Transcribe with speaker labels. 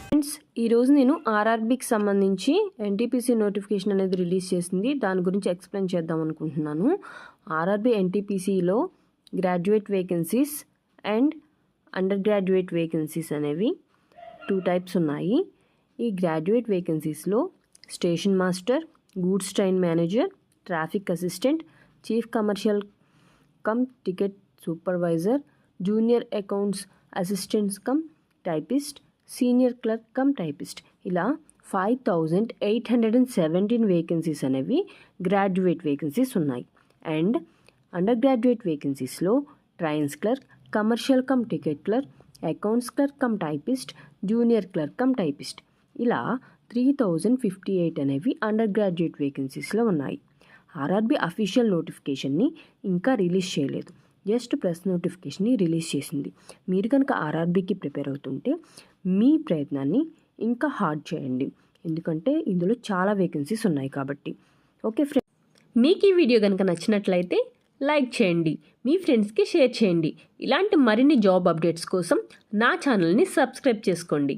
Speaker 1: Friends, ఈరోజు నేను ఆర్ఆర్బీకి సంబంధించి ఎన్టీపీసీ నోటిఫికేషన్ అనేది రిలీజ్ చేసింది. దాని గురించి ఎక్స్ప్లెయిన్ చేద్దాం అనుకుంటున్నాను. ఆర్ఆర్బీ ఎన్టీపీసీలో graduate vacancies and under graduate vacancies అనేవి 2 టైప్స్ ఉన్నాయి. ఈ గ్రాడ్యుయేట్ వేకెన్సీస్లో station master, goods train manager, traffic assistant, chief commercial cum ticket supervisor, junior accounts assistants cum typist, senior clerk cum typist ఇలా 5817 vacancies అనేవి graduate vacancies ఉన్నాయి. And under graduate వేకెన్సీస్లో trains clerk, commercial cum ticket clerk, accounts clerk cum typist, junior clerk cum typist ఇలా 3058 అనేవి under graduate వేకెన్సీస్లో ఉన్నాయి. RRB official నోటిఫికేషన్ని ఇంకా release చేయలేదు, just press నోటిఫికేషన్ని release చేసింది. మీరు కనుక ఆర్ఆర్బీకి ప్రిపేర్ అవుతుంటే మీ ప్రయత్నాన్ని ఇంకా హార్డ్ చేయండి, ఎందుకంటే ఇందులో చాలా వేకెన్సీస్ ఉన్నాయి కాబట్టి. ఓకే ఫ్రెండ్స్, మీకు ఈ వీడియో కనుక నచ్చినట్లయితే లైక్ చేయండి, మీ ఫ్రెండ్స్కి షేర్ చేయండి. ఇలాంటి మరిన్ని జాబ్ అప్డేట్స్ కోసం నా ఛానల్ని సబ్స్క్రైబ్ చేసుకోండి.